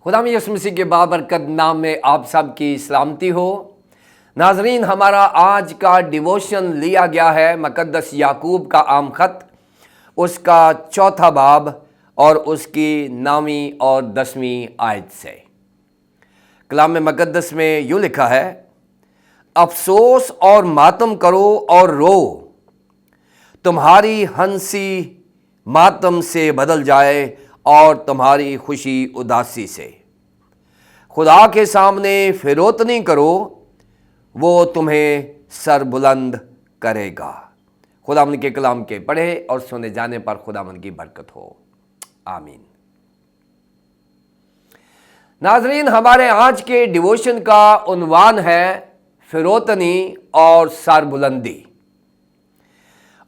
خدا یسوع مسیح کے بابرکت نام میں آپ سب کی سلامتی ہو۔ ناظرین، ہمارا آج کا ڈیووشن لیا گیا ہے مقدس یعقوب کا عام خط، اس کا 4 باب اور اس کی 9 اور 10 آیت سے۔ کلام مقدس میں یوں لکھا ہے، افسوس اور ماتم کرو اور رو، تمہاری ہنسی ماتم سے بدل جائے اور تمہاری خوشی اداسی سے۔ خدا کے سامنے فروتنی کرو، وہ تمہیں سر بلند کرے گا۔ خداوند کے کلام کے پڑھے اور سنے جانے پر خداوند کی برکت ہو، آمین۔ ناظرین، ہمارے آج کے ڈیووشن کا عنوان ہے فروتنی اور سر بلندی،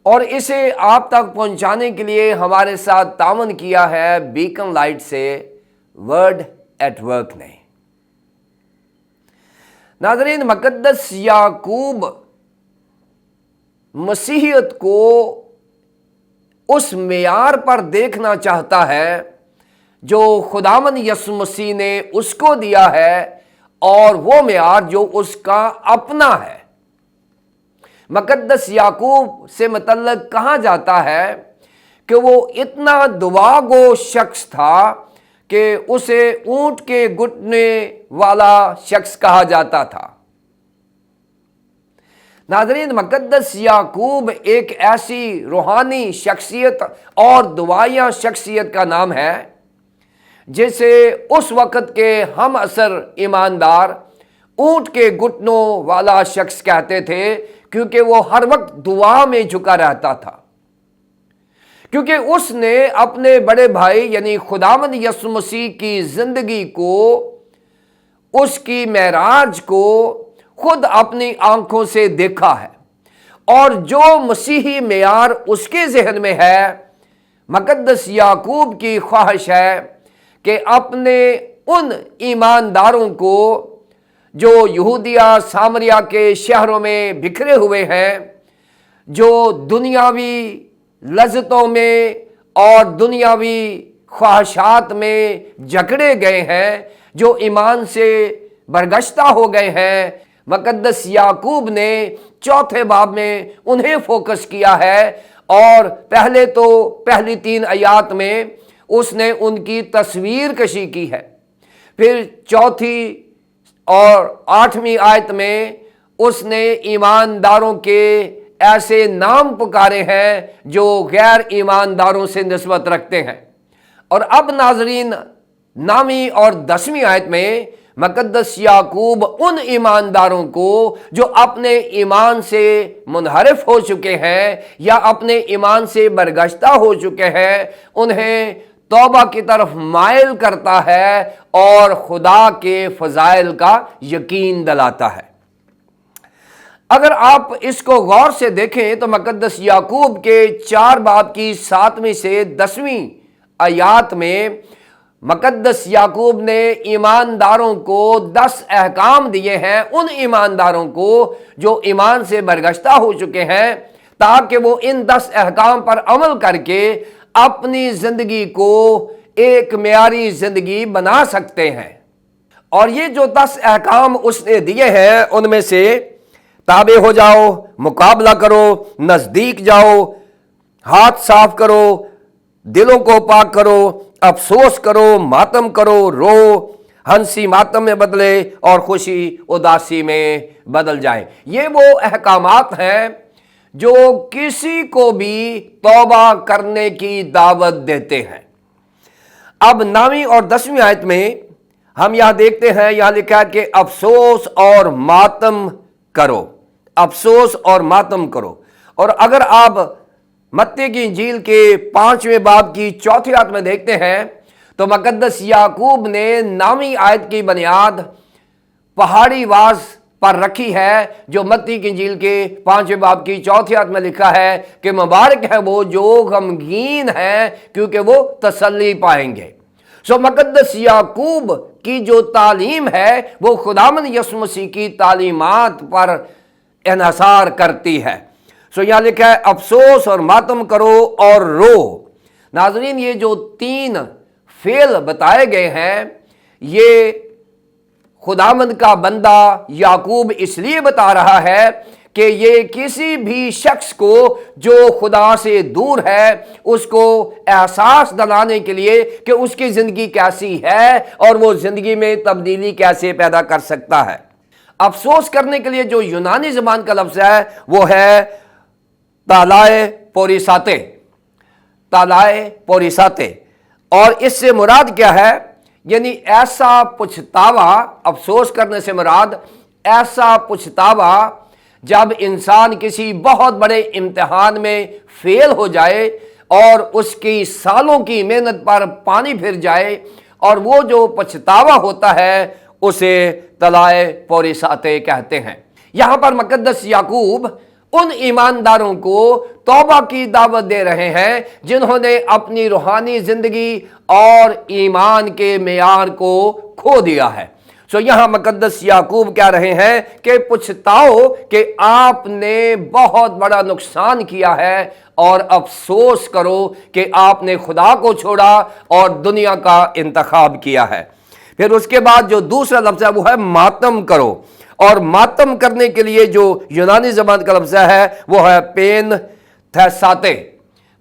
اور اسے آپ تک پہنچانے کے لیے ہمارے ساتھ تعاون کیا ہے بیکن لائٹ سے ورڈ ایٹ ورک نے۔ ناظرین، مقدس یعقوب مسیحیت کو اس معیار پر دیکھنا چاہتا ہے جو خداوند یسوع مسیح نے اس کو دیا ہے، اور وہ معیار جو اس کا اپنا ہے۔ مقدس یعقوب سے متعلق کہا جاتا ہے کہ وہ اتنا دعا گو شخص تھا کہ اسے اونٹ کے گھٹنے والا شخص کہا جاتا تھا۔ ناظرین، مقدس یعقوب ایک ایسی روحانی شخصیت اور دعائیہ شخصیت کا نام ہے جسے اس وقت کے ہم عصر ایماندار اونٹ کے گھٹنوں والا شخص کہتے تھے، کیونکہ وہ ہر وقت دعا میں جھکا رہتا تھا، کیونکہ اس نے اپنے بڑے بھائی یعنی خداوند یسوع مسیح کی زندگی کو، اس کی معراج کو خود اپنی آنکھوں سے دیکھا ہے، اور جو مسیحی معیار اس کے ذہن میں ہے، مقدس یعقوب کی خواہش ہے کہ اپنے ان ایمانداروں کو جو یہودیہ سامریہ کے شہروں میں بکھرے ہوئے ہیں، جو دنیاوی لذتوں میں اور دنیاوی خواہشات میں جکڑے گئے ہیں، جو ایمان سے برگشتہ ہو گئے ہیں، مقدس یعقوب نے 4 باب میں انہیں فوکس کیا ہے، اور پہلی 3 آیات میں اس نے ان کی تصویر کشی کی ہے۔ پھر 4 اور 8 آیت میں اس نے ایمانداروں کے ایسے نام پکارے ہیں جو غیر ایمانداروں سے نسبت رکھتے ہیں۔ اور اب ناظرین، 9 اور 10 آیت میں مقدس یعقوب ان ایمانداروں کو جو اپنے ایمان سے منحرف ہو چکے ہیں یا اپنے ایمان سے برگشتہ ہو چکے ہیں، انہیں توبہ کی طرف مائل کرتا ہے اور خدا کے فضائل کا یقین دلاتا ہے۔ اگر آپ اس کو غور سے دیکھیں تو مقدس یعقوب کے 4 باب کی 7 سے 10 آیات میں مقدس یعقوب نے ایمانداروں کو 10 احکام دیے ہیں، ان ایمانداروں کو جو ایمان سے برگشتہ ہو چکے ہیں، تاکہ وہ ان 10 احکام پر عمل کر کے اپنی زندگی کو ایک معیاری زندگی بنا سکتے ہیں۔ اور یہ جو 10 احکام اس نے دیے ہیں، ان میں سے تابع ہو جاؤ، مقابلہ کرو، نزدیک جاؤ، ہاتھ صاف کرو، دلوں کو پاک کرو، افسوس کرو، ماتم کرو، رو، ہنسی ماتم میں بدلے اور خوشی اداسی میں بدل جائے۔ یہ وہ احکامات ہیں جو کسی کو بھی توبہ کرنے کی دعوت دیتے ہیں۔ اب 9 اور 10 آیت میں ہم یہاں دیکھتے ہیں، یہاں لکھا ہے کہ افسوس اور ماتم کرو، افسوس اور ماتم کرو۔ اور اگر آپ متی کی انجیل کے 5 باب کی 4 آیت میں دیکھتے ہیں تو مقدس یعقوب نے 9 آیت کی بنیاد پہاڑی واز پر رکھی ہے، جو متی کی انجیل کے 5 باب کی 4 آیت میں لکھا ہے کہ مبارک ہے وہ جو غمگین ہیں، کیونکہ وہ تسلی پائیں گے۔ مقدس یعقوب کی جو تعلیم ہے وہ خداوند یسوع مسیح کی تعلیمات پر انحصار کرتی ہے۔ یہاں لکھا ہے افسوس اور ماتم کرو اور رو۔ ناظرین، یہ جو 3 فعل بتائے گئے ہیں، یہ خداوند کا بندہ یعقوب اس لیے بتا رہا ہے کہ یہ کسی بھی شخص کو جو خدا سے دور ہے اس کو احساس دلانے کے لیے کہ اس کی زندگی کیسی ہے اور وہ زندگی میں تبدیلی کیسے پیدا کر سکتا ہے۔ افسوس کرنے کے لیے جو یونانی زبان کا لفظ ہے وہ ہے تالائے پوریساتے، تالائے پوریساتے، اور اس سے مراد کیا ہے؟ یعنی ایسا پچھتاوا، افسوس کرنے سے مراد ایسا پچھتاوا جب انسان کسی بہت بڑے امتحان میں فیل ہو جائے اور اس کی سالوں کی محنت پر پانی پھر جائے، اور وہ جو پچھتاوا ہوتا ہے اسے طلائے پوریساتے کہتے ہیں۔ یہاں پر مقدس یعقوب ان ایمانداروں کو توبہ کی دعوت دے رہے ہیں جنہوں نے اپنی روحانی زندگی اور ایمان کے معیار کو کھو دیا ہے۔ یہاں مقدس یعقوب کہہ رہے ہیں کہ پچھتاؤ کہ آپ نے بہت بڑا نقصان کیا ہے، اور افسوس کرو کہ آپ نے خدا کو چھوڑا اور دنیا کا انتخاب کیا ہے۔ پھر اس کے بعد جو دوسرا لفظ ہے وہ ہے ماتم کرو، اور ماتم کرنے کے لیے جو یونانی زبان کا لفظ ہے وہ ہے پین تھیساتے،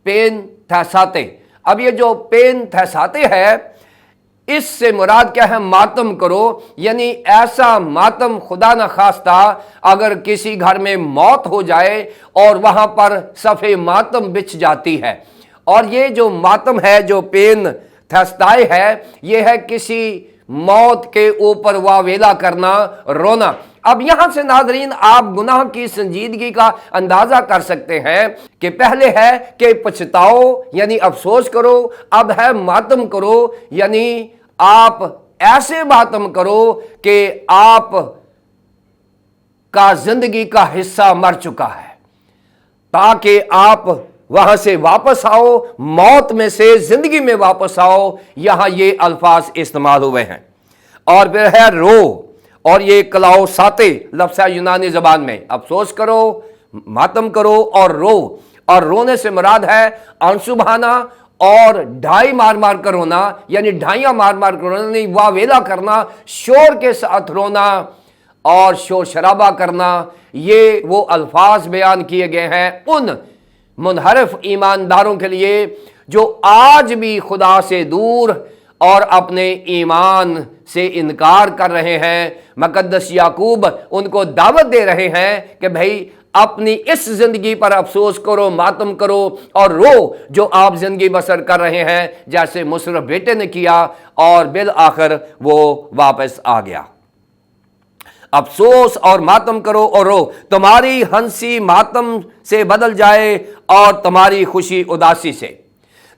پین تھیساتے۔ اب یہ جو پین تھیساتے ہے اس سے مراد کیا ہے؟ ماتم کرو، یعنی ایسا ماتم خدا نہ خواستہ اگر کسی گھر میں موت ہو جائے اور وہاں پر صفحہ ماتم بچھ جاتی ہے، اور یہ جو ماتم ہے جو پین تھیسائے ہے یہ ہے کسی موت کے اوپر واویلا کرنا، رونا۔ اب یہاں سے ناظرین آپ گناہ کی سنجیدگی کا اندازہ کر سکتے ہیں کہ پہلے ہے کہ پچھتاؤ یعنی افسوس کرو، اب ہے ماتم کرو یعنی آپ ایسے ماتم کرو کہ آپ کا زندگی کا حصہ مر چکا ہے، تاکہ آپ وہاں سے واپس آؤ، موت میں سے زندگی میں واپس آؤ۔ یہاں یہ الفاظ استعمال ہوئے ہیں۔ اور پھر ہے رو، اور یہ کلاؤ ساتے لفظ ہے یونانی زبان میں، افسوس کرو، ماتم کرو اور رو، اور رونے سے مراد ہے آنسو بہانا اور ڈھائی مار مار کر رونا، یعنی ڈھائیاں مار مار کر رونا، یعنی واویلا کرنا، شور کے ساتھ رونا اور شور شرابہ کرنا۔ یہ وہ الفاظ بیان کیے گئے ہیں ان منحرف ایمانداروں کے لیے جو آج بھی خدا سے دور اور اپنے ایمان سے انکار کر رہے ہیں۔ مقدس یعقوب ان کو دعوت دے رہے ہیں کہ بھائی اپنی اس زندگی پر افسوس کرو، ماتم کرو اور رو جو آپ زندگی بسر کر رہے ہیں، جیسے مصر بیٹے نے کیا اور بالآخر وہ واپس آ گیا۔ افسوس اور ماتم کرو اور رو، تمہاری ہنسی ماتم سے بدل جائے اور تمہاری خوشی اداسی سے۔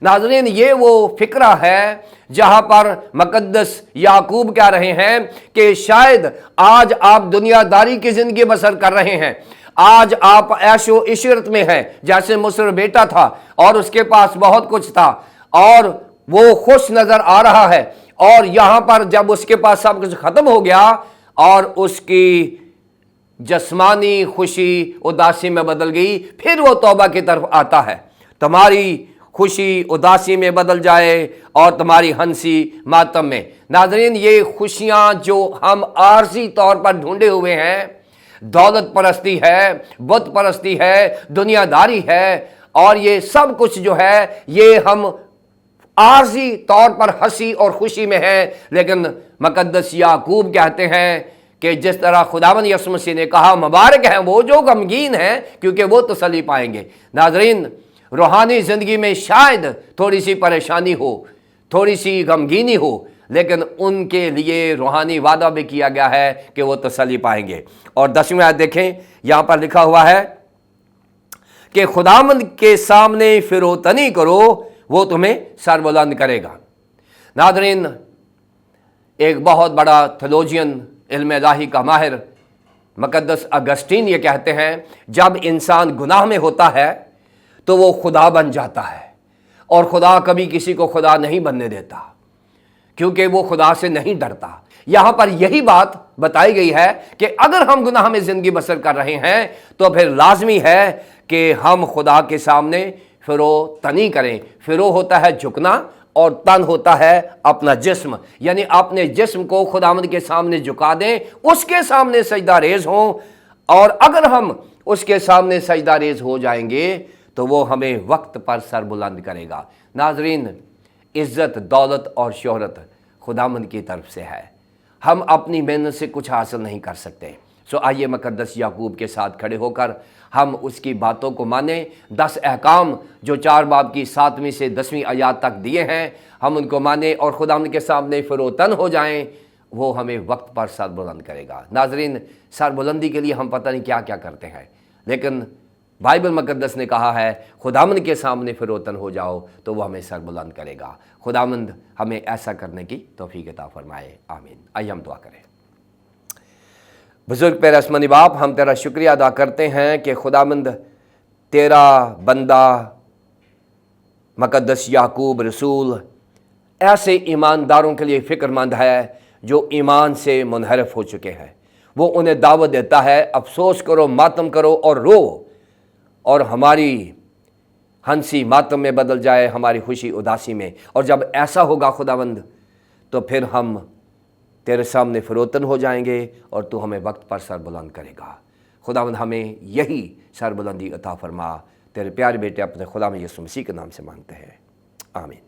ناظرین یہ وہ فکرہ ہے جہاں پر مقدس یعقوب کہہ رہے ہیں کہ شاید آج آپ دنیا داری کی زندگی بسر کر رہے ہیں، آج آپ عیش و عشرت میں ہیں جیسے مصر بیٹا تھا اور اس کے پاس بہت کچھ تھا اور وہ خوش نظر آ رہا ہے، اور یہاں پر جب اس کے پاس سب کچھ ختم ہو گیا اور اس کی جسمانی خوشی اداسی میں بدل گئی، پھر وہ توبہ کی طرف آتا ہے۔ تمہاری خوشی اداسی میں بدل جائے اور تمہاری ہنسی ماتم میں۔ ناظرین یہ خوشیاں جو ہم عارضی طور پر ڈھونڈے ہوئے ہیں، دولت پرستی ہے، بت پرستی ہے، دنیا داری ہے، اور یہ سب کچھ جو ہے یہ ہم عارضی طور پر ہنسی اور خوشی میں ہیں، لیکن مقدس یعقوب کہتے ہیں کہ جس طرح خداوند یسوع مسیح نے کہا مبارک ہیں وہ جو غمگین ہیں کیونکہ وہ تسلی پائیں گے۔ ناظرین روحانی زندگی میں شاید تھوڑی سی پریشانی ہو، تھوڑی سی غمگینی ہو، لیکن ان کے لیے روحانی وعدہ بھی کیا گیا ہے کہ وہ تسلی پائیں گے۔ اور 10ویں آیت دیکھیں، یہاں پر لکھا ہوا ہے کہ خداوند کے سامنے فروتنی کرو، وہ تمہیں سربلند کرے گا۔ ناظرین ایک بہت بڑا تھیولوجین، علم الہی کا ماہر مقدس اگسٹین یہ کہتے ہیں جب انسان گناہ میں ہوتا ہے تو وہ خدا بن جاتا ہے، اور خدا کبھی کسی کو خدا نہیں بننے دیتا کیونکہ وہ خدا سے نہیں ڈرتا۔ یہاں پر یہی بات بتائی گئی ہے کہ اگر ہم گناہ میں زندگی بسر کر رہے ہیں تو پھر لازمی ہے کہ ہم خدا کے سامنے فروتنی کریں۔ فرو ہوتا ہے جھکنا اور تن ہوتا ہے اپنا جسم، یعنی اپنے جسم کو خداوند کے سامنے جھکا دیں، اس کے سامنے سجدہ ریز ہوں، اور اگر ہم اس کے سامنے سجدہ ریز ہو جائیں گے تو وہ ہمیں وقت پر سر بلند کرے گا۔ ناظرین، عزت، دولت اور شہرت خداوند کی طرف سے ہے، ہم اپنی محنت سے کچھ حاصل نہیں کر سکتے۔ سو آئیے مقدس یعقوب کے ساتھ کھڑے ہو کر ہم اس کی باتوں کو مانیں۔ 10 احکام جو 4 باب کی 7ویں سے 10ویں آیات تک دیے ہیں، ہم ان کو مانیں اور خداوند کے سامنے فروتن ہو جائیں، وہ ہمیں وقت پر سر بلند کرے گا۔ ناظرین، سر بلندی کے لیے ہم پتہ نہیں کیا کیا کرتے ہیں، لیکن بائبل مقدس نے کہا ہے خداوند کے سامنے فروتن ہو جاؤ تو وہ ہمیں سر بلند کرے گا۔ خداوند ہمیں ایسا کرنے کی توفیق عطا فرمائے، آمین۔ آئیے ہم دعا کریں۔ بزرگ پیر آسمانی باپ، ہم تیرا شکریہ ادا کرتے ہیں کہ خداوند تیرا بندہ مقدس یعقوب رسول ایسے ایمانداروں کے لیے فکر مند ہے جو ایمان سے منحرف ہو چکے ہیں۔ وہ انہیں دعوت دیتا ہے افسوس کرو، ماتم کرو اور رو، اور ہماری ہنسی ماتم میں بدل جائے، ہماری خوشی اداسی میں۔ اور جب ایسا ہوگا خداوند تو پھر ہم تیرے سامنے فروتن ہو جائیں گے اور تو ہمیں وقت پر سر بلند کرے گا۔ خداوند ہمیں یہی سر بلندی عطا فرما، تیرے پیارے بیٹے اپنے خدا میں یسوع مسیح کے نام سے مانگتے ہیں، آمین۔